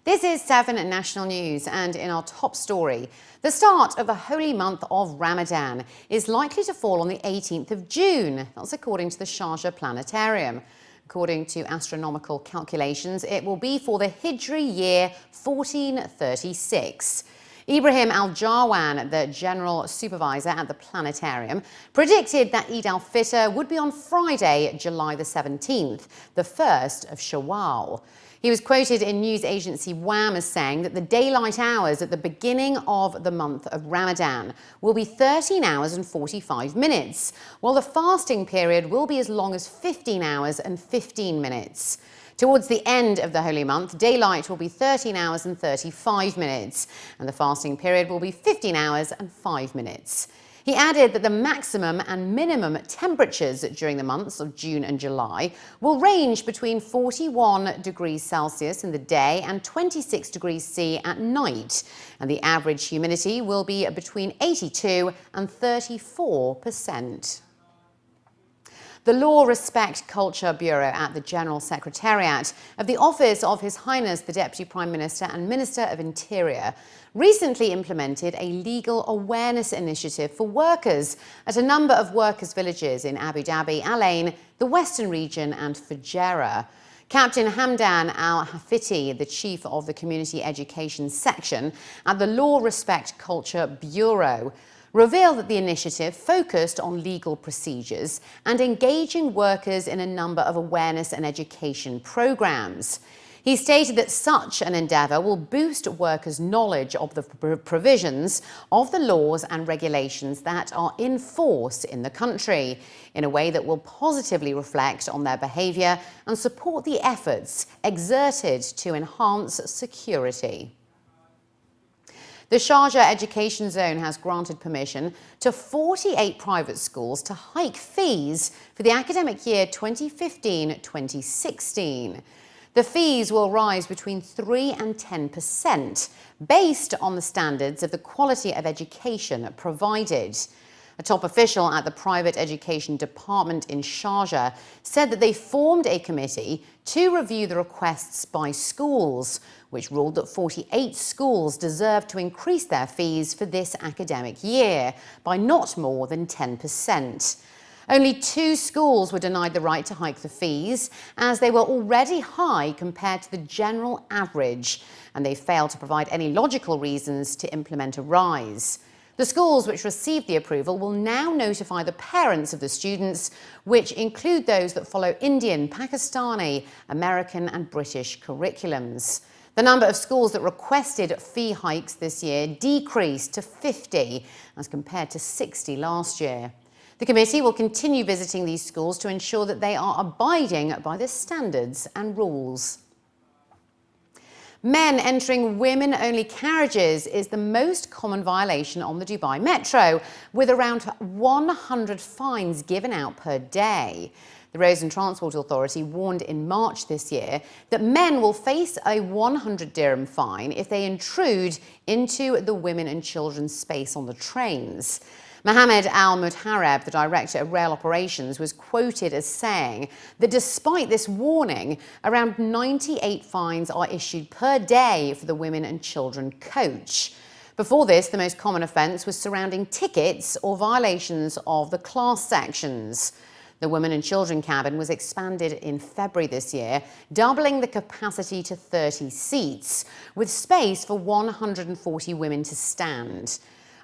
This is 7 National News, and in our top story, the start of the holy month of Ramadan is likely to fall on the 18th of June. That's according to the Sharjah Planetarium. According to astronomical calculations, it will be for the Hijri year 1436. Ibrahim Al-Jarwan, the general supervisor at the planetarium, predicted that Eid al-Fitr would be on Friday, July the 17th, the first of Shawwal. He was quoted in news agency WAM as saying that the daylight hours at the beginning of the month of Ramadan will be 13 hours and 45 minutes, while the fasting period will be as long as 15 hours and 15 minutes. Towards the end of the holy month, daylight will be 13 hours and 35 minutes, and the fasting period will be 15 hours and 5 minutes. He added that the maximum and minimum temperatures during the months of June and July will range between 41 degrees Celsius in the day and 26 degrees C at night, and the average humidity will be between 82 and 34%. The Law, Respect, Culture Bureau at the General Secretariat of the Office of His Highness the Deputy Prime Minister and Minister of Interior recently implemented a legal awareness initiative for workers at a number of workers' villages in Abu Dhabi, Al Ain, the Western region and Fujairah. Captain Ramdan Al-Hafiti, the Chief of the Community Education Section at the Law, Respect, Culture Bureau, revealed that the initiative focused on legal procedures and engaging workers in a number of awareness and education programs. He stated that such an endeavour will boost workers' knowledge of the provisions of the laws and regulations that are in force in the country, in a way that will positively reflect on their behaviour and support the efforts exerted to enhance security. The Sharjah Education Zone has granted permission to 48 private schools to hike fees for the academic year 2015-2016. The fees will rise between 3 and 10%, based on the standards of the quality of education provided. A top official at the Private Education Department in Sharjah said that they formed a committee to review the requests by schools, which ruled that 48 schools deserve to increase their fees for this academic year by not more than 10%. Only 2 schools were denied the right to hike the fees, as they were already high compared to the general average, and they failed to provide any logical reasons to implement a rise. The schools which received the approval will now notify the parents of the students, which include those that follow Indian, Pakistani, American and British curriculums. The number of schools that requested fee hikes this year decreased to 50 as compared to 60 last year. The committee will continue visiting these schools to ensure that they are abiding by the standards and rules. Men entering women-only carriages is the most common violation on the Dubai Metro, with around 100 fines given out per day. The Roads and Transport Authority warned in March this year that men will face a 100 dirham fine if they intrude into the women and children's space on the trains. Mohammed Al-Muthareb, the director of rail operations, was quoted as saying that despite this warning, around 98 fines are issued per day for the women and children coach. Before this, the most common offence was surrounding tickets or violations of the class sections. The women and children cabin was expanded in February this year, doubling the capacity to 30 seats, with space for 140 women to stand.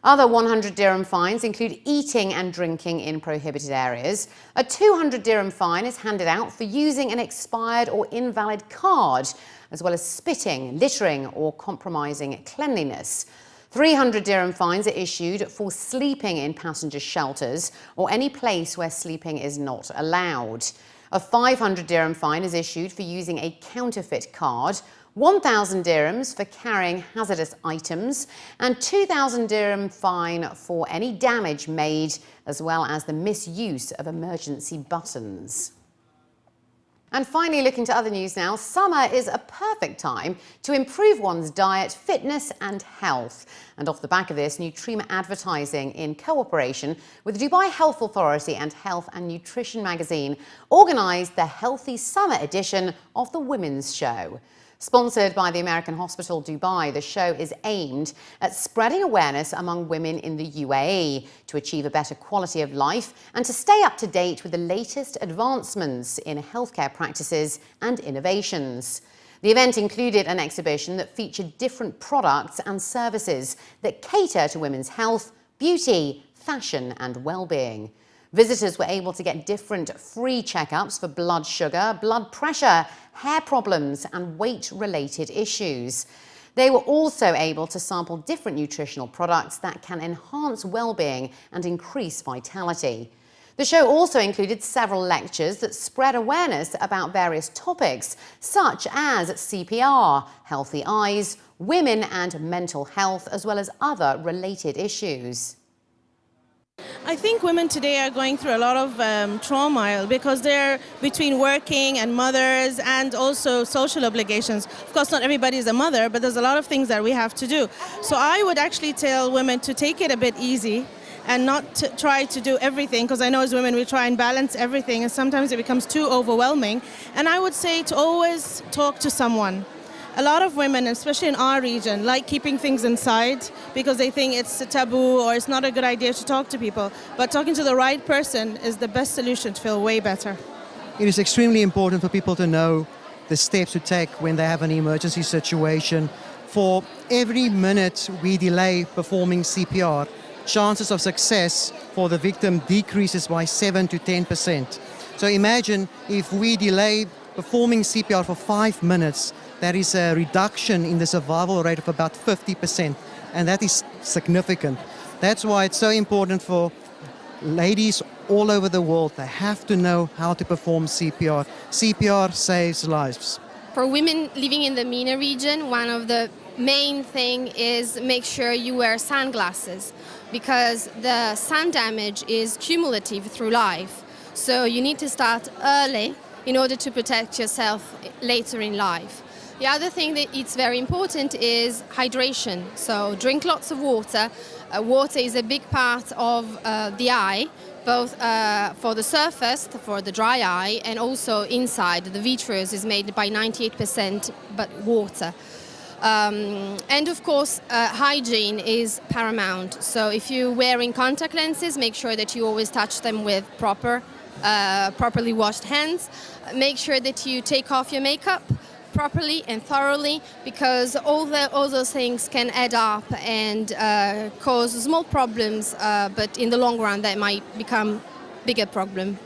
Other 100 dirham fines include eating and drinking in prohibited areas. A 200 dirham fine is handed out for using an expired or invalid card, as well as spitting, littering or compromising cleanliness. 300 dirham fines are issued for sleeping in passenger shelters or any place where sleeping is not allowed. A 500 dirham fine is issued for using a counterfeit card, 1,000 dirhams for carrying hazardous items, and 2,000 dirham fine for any damage made, as well as the misuse of emergency buttons. And finally, looking to other news now, summer is a perfect time to improve one's diet, fitness and health. And off the back of this, Nutrima Advertising, in cooperation with the Dubai Health Authority and Health and Nutrition magazine, organised the Healthy Summer edition of the Women's Show. Sponsored by the American Hospital Dubai, the show is aimed at spreading awareness among women in the UAE to achieve a better quality of life and to stay up to date with the latest advancements in healthcare practices and innovations. The event included an exhibition that featured different products and services that cater to women's health, beauty, fashion and well-being. Visitors were able to get different free checkups for blood sugar, blood pressure, hair problems and weight-related issues. They were also able to sample different nutritional products that can enhance well-being and increase vitality. The show also included several lectures that spread awareness about various topics, such as CPR, healthy eyes, women and mental health, as well as other related issues. I think women today are going through a lot of trauma because they're between working and mothers and also social obligations. Of course, not everybody is a mother, but there's a lot of things that we have to do. So I would actually tell women to take it a bit easy and not to try to do everything, because I know as women we try and balance everything and sometimes it becomes too overwhelming. And I would say to always talk to someone. A lot of women, especially in our region, like keeping things inside because they think it's a taboo or it's not a good idea to talk to people. But talking to the right person is the best solution to feel way better. It is extremely important for people to know the steps to take when they have an emergency situation. For every minute we delay performing CPR, chances of success for the victim decreases by 7 to 10%. So imagine if we delay performing CPR for 5 minutes, that is a reduction in the survival rate of about 50%, and that is significant. That's why it's so important for ladies all over the world. They have to know how to perform CPR. CPR saves lives. For women living in the MENA region, one of the main thing is make sure you wear sunglasses, because the sun damage is cumulative through life. So you need to start early in order to protect yourself later in life. The other thing that it's very important is hydration. So drink lots of water. Water is a big part of the eye, both for the surface, for the dry eye, and also inside. The vitreous is made by 98% but water. And of course, hygiene is paramount. So if you're wearing contact lenses, make sure that you always touch them with properly washed hands. Make sure that you take off your makeup properly and thoroughly, because all those things can add up and cause small problems, but in the long run that might become bigger problem.